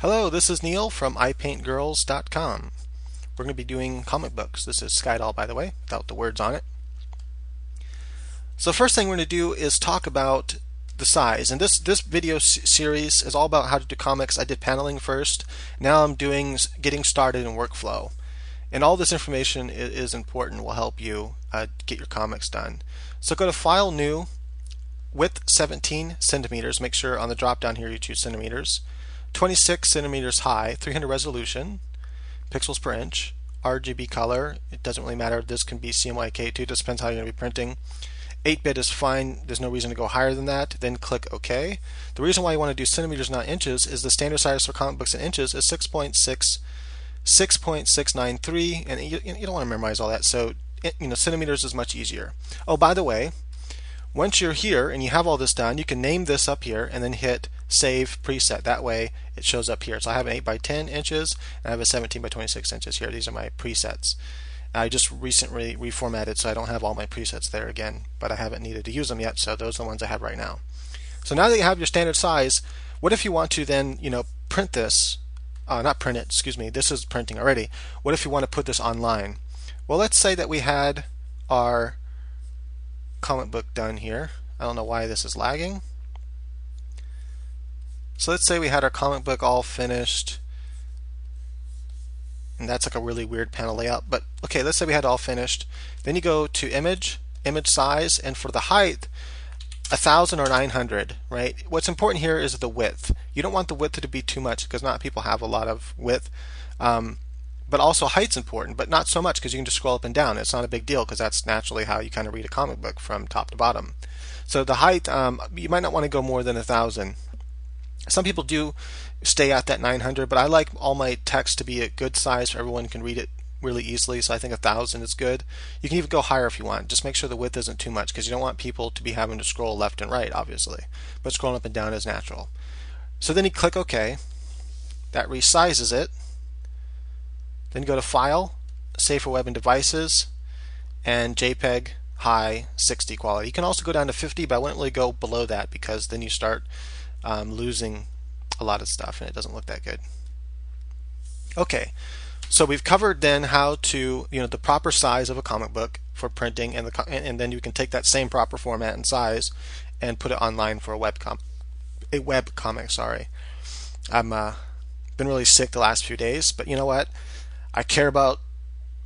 Hello, this is Neil from iPaintGirls.com. We're going to be doing comic books. This is Skydoll, by the way, without the words on it. So the first thing we're going to do is talk about the size. And this video series is all about how to do comics. I did paneling first. Now I'm doing getting started in workflow. And all this information is important, will help you get your comics done. So go to File, New, Width 17 centimeters. Make sure on the drop down here you choose centimeters. 26 centimeters high, 300 resolution, pixels per inch, RGB color. It doesn't really matter. This can be CMYK too. It just depends how you're going to be printing. 8-bit is fine. There's no reason to go higher than that. Then click OK. The reason why you want to do centimeters, not inches, is the standard size for comic books in inches is 6.693, and you don't want to memorize all that. So centimeters is much easier. Oh, by the way, once you're here and you have all this done, you can name this up here and then hit Save Preset. That way it shows up here. So I have an 8 by 10 inches and I have a 17 by 26 inches here. These are my presets. I just recently reformatted so I don't have all my presets there again, but I haven't needed to use them yet, so those are the ones I have right now. So now that you have your standard size, what if you want to then print this, not print it, excuse me, this is printing already. What if you want to put this online? Well, let's say that we had our comic book done here. I don't know why this is lagging. So let's say we had our comic book all finished, and that's like a really weird panel layout, but okay, let's say we had it all finished. Then you go to image size, and for the height, 1000 or 900, right? What's important here is the width. You don't want the width to be too much because not people have a lot of width. But also height's important, but not so much because you can just scroll up and down. It's not a big deal because that's naturally how you kind of read a comic book from top to bottom. So the height, you might not want to go more than 1000. Some people do stay at that 900, but I like all my text to be a good size so everyone can read it really easily, so I think 1000 is good. You can even go higher if you want. Just make sure the width isn't too much because you don't want people to be having to scroll left and right, obviously. But scrolling up and down is natural. So then you click OK. That resizes it. Then you go to File, Save for Web and Devices, and JPEG high 60 quality. You can also go down to 50, but I wouldn't really go below that because then you start losing a lot of stuff and it doesn't look that good. Okay, so we've covered then how to, the proper size of a comic book for printing, and then you can take that same proper format and size and put it online for a web comic. Sorry, I'm been really sick the last few days, but you know what? I care about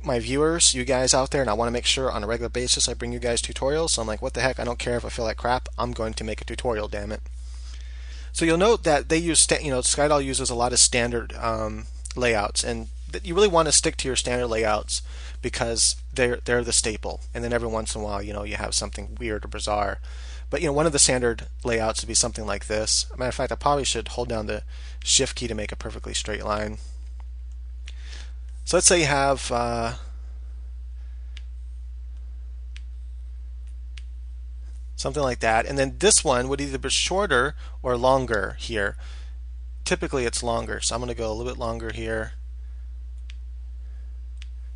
my viewers, you guys out there, and I want to make sure on a regular basis I bring you guys tutorials. So I'm like, what the heck? I don't care if I feel like crap. I'm going to make a tutorial, damn it. So you'll note that they use, Skydoll uses a lot of standard layouts, and you really want to stick to your standard layouts because they're the staple. And then every once in a while, you have something weird or bizarre. But one of the standard layouts would be something like this. As a matter of fact, I probably should hold down the Shift key to make a perfectly straight line. So let's say you have something like that, and then this one would either be shorter or longer here. Typically it's longer, so I'm going to go a little bit longer here.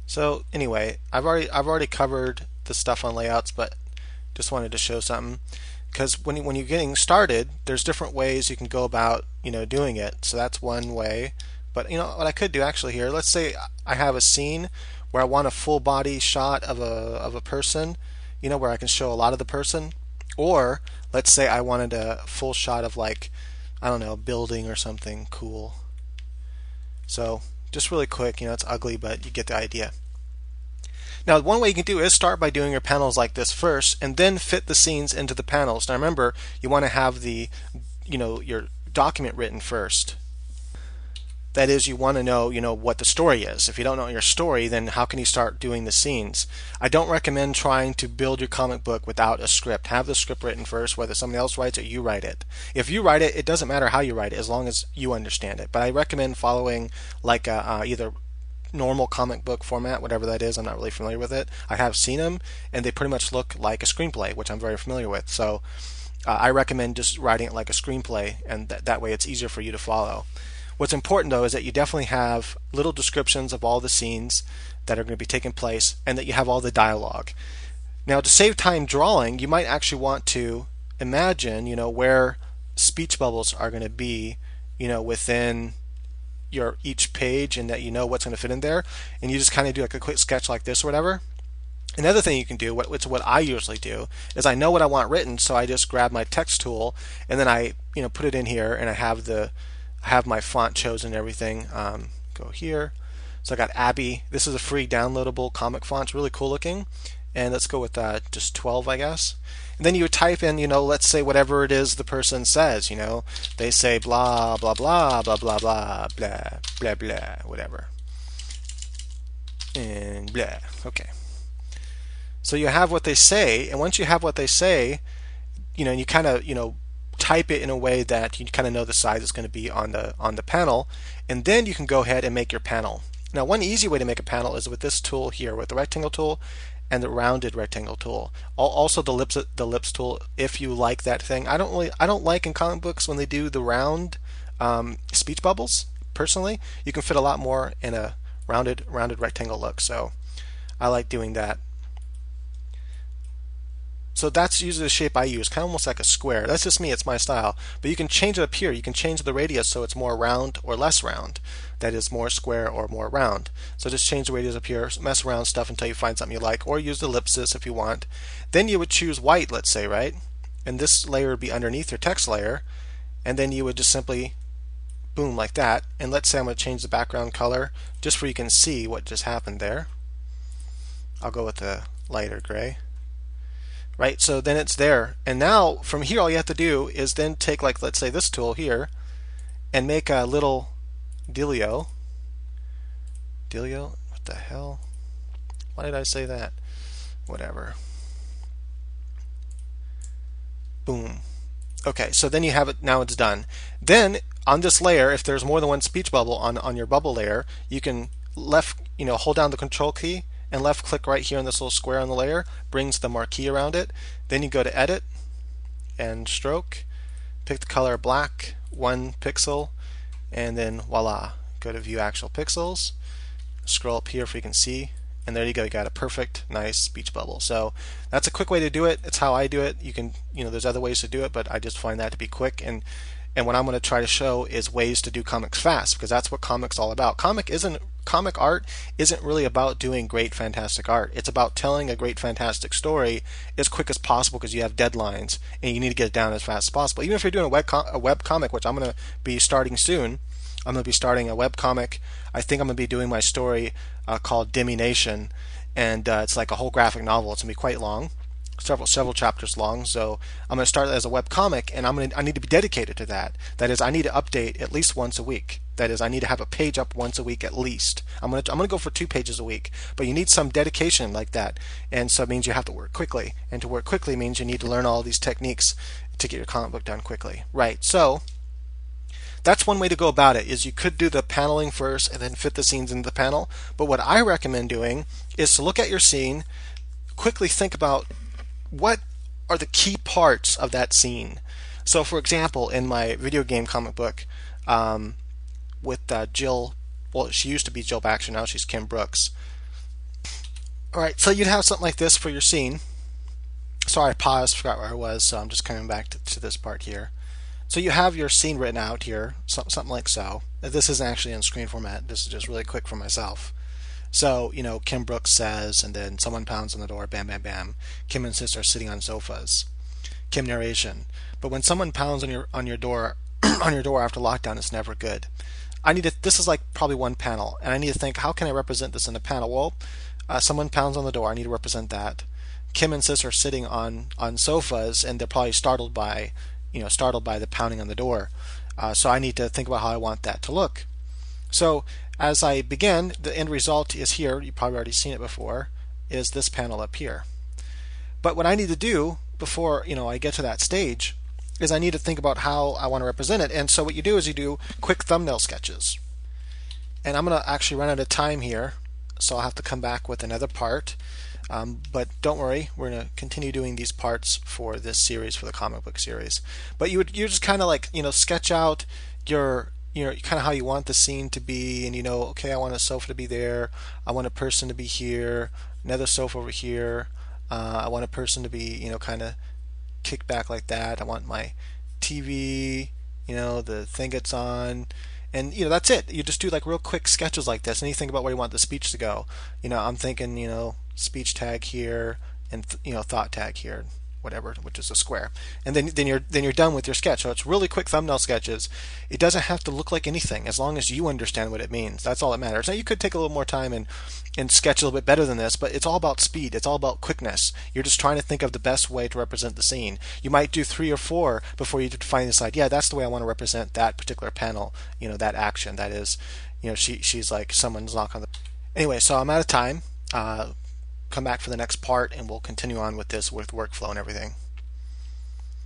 So anyway, I've already covered the stuff on layouts, but just wanted to show something because when you're getting started, there's different ways you can go about doing it. So that's one way. But what I could do actually here, let's say I have a scene where I want a full body shot of a person, where I can show a lot of the person. Or let's say I wanted a full shot of, like, I don't know, a building or something cool. So just really quick, it's ugly, but you get the idea. Now, one way you can do is start by doing your panels like this first and then fit the scenes into the panels. Now remember, you want to have your document written first. That is, you want to know, what the story is. If you don't know your story, then how can you start doing the scenes? I don't recommend trying to build your comic book without a script. Have the script written first, whether somebody else writes it or you write it. If you write it, it doesn't matter how you write it, as long as you understand it. But I recommend following like either normal comic book format, whatever that is. I'm not really familiar with it. I have seen them, and they pretty much look like a screenplay, which I'm very familiar with. So I recommend just writing it like a screenplay, and that way it's easier for you to follow. What's important though is that you definitely have little descriptions of all the scenes that are going to be taking place and that you have all the dialogue. Now, to save time drawing, you might actually want to imagine, where speech bubbles are going to be, within your each page and that you know what's going to fit in there, and you just kind of do like a quick sketch like this or whatever. Another thing you can do, what I usually do, is I know what I want written, so I just grab my text tool and then I put it in here, and I have my font chosen and everything. Go here. So I got Abby. This is a free downloadable comic font. It's really cool looking. And let's go with just 12, I guess. And then you would type in, let's say whatever it is the person says. They say blah blah blah blah blah blah blah blah blah whatever. And blah. Okay. So you have what they say, and once you have what they say, you kind of type it in a way that you kind of know the size it's going to be on the panel, and then you can go ahead and make your panel. Now, one easy way to make a panel is with this tool here, with the rectangle tool and the rounded rectangle tool. Also the ellipse tool, if you like that thing. I don't like in comic books when they do the round speech bubbles. Personally, you can fit a lot more in a rounded rectangle look. So I like doing that. So that's usually the shape I use, kind of almost like a square. That's just me, it's my style. But you can change it up here. You can change the radius so it's more round or less round. That is more square or more round. So just change the radius up here, mess around stuff until you find something you like, or use the ellipsis if you want. Then you would choose white, let's say, right? And this layer would be underneath your text layer. And then you would just simply, boom, like that. And let's say I'm going to change the background color just so you can see what just happened there. I'll go with the lighter gray. Right, so then it's there, and now from here all you have to do is then take, like, let's say this tool here and make a little dealio. What the hell? Why did I say that? Whatever. Boom. Okay, so then you have it. Now it's done. Then on this layer, if there's more than one speech bubble on your bubble layer, you can hold down the control key and left click right here on this little square on the layer, brings the marquee around it. Then you go to edit and stroke, pick the color black, 1 pixel, and then voila, go to view actual pixels, scroll up here so you can see, and there you go, you got a perfect nice speech bubble. So that's a quick way to do it. It's how I do it. You can, there's other ways to do it, but I just find that to be quick. And what I'm going to try to show is ways to do comics fast, because that's what comics all about. Comic art isn't really about doing great fantastic art. It's about telling a great fantastic story as quick as possible, because you have deadlines and you need to get it down as fast as possible. Even if you're doing a web comic, which I'm going to be starting soon. I'm going to be starting a web comic. I think I'm going to be doing my story called Demi Nation, and it's like a whole graphic novel. It's going to be quite long, several chapters long. So I'm going to start as a web comic, and I need to be dedicated to that. That is, I need to update at least once a week. That is, I need to have a page up once a week at least. I'm going to go for 2 pages a week, but you need some dedication like that, and so it means you have to work quickly. And to work quickly means you need to learn all these techniques to get your comic book done quickly. Right. So that's one way to go about it, is you could do the paneling first and then fit the scenes into the panel. But what I recommend doing is to look at your scene, quickly think about what are the key parts of that scene. So for example, in my video game comic book with Jill, well, she used to be Jill Baxter, now she's Kim Brooks. Alright, so you'd have something like this for your scene. Sorry, I paused, forgot where I was, so I'm just coming back to this part here. So you have your scene written out here, something like so. This isn't actually in screen format, this is just really quick for myself. So, Kim Brooks says, and then someone pounds on the door, bam, bam, bam. Kim and Sis are sitting on sofas. Kim narration. But when someone pounds on your door on your door after lockdown, it's never good. This is like probably one panel, and I need to think, how can I represent this in a panel? Well, someone pounds on the door, I need to represent that. Kim and Sis are sitting on sofas, and they're probably startled by the pounding on the door. So I need to think about how I want that to look. So as I begin, the end result is here. You've probably already seen it before, is this panel up here. But what I need to do before I get to that stage is I need to think about how I want to represent it. And so what you do is you do quick thumbnail sketches. And I'm going to actually run out of time here, so I'll have to come back with another part. But don't worry, we're going to continue doing these parts for this series, for the comic book series. But you just kind of like, sketch out your, kind of how you want the scene to be, and okay, I want a sofa to be there, I want a person to be here, another sofa over here, I want a person to be, kind of kicked back like that, I want my TV, the thing gets on, And that's it. You just do like real quick sketches like this, and you think about where you want the speech to go. I'm thinking speech tag here, and thought tag here, whatever, which is a square. And then you're done with your sketch. So it's really quick thumbnail sketches. It doesn't have to look like anything as long as you understand what it means. That's all that matters. Now you could take a little more time and sketch a little bit better than this, but it's all about speed. It's all about quickness. You're just trying to think of the best way to represent the scene. You might do 3 or 4 before you finally decide, yeah, that's the way I want to represent that particular panel, that action. That is, she's like someone's knock on the. Anyway, so I'm out of time. Come back for the next part and we'll continue on with this with workflow and everything.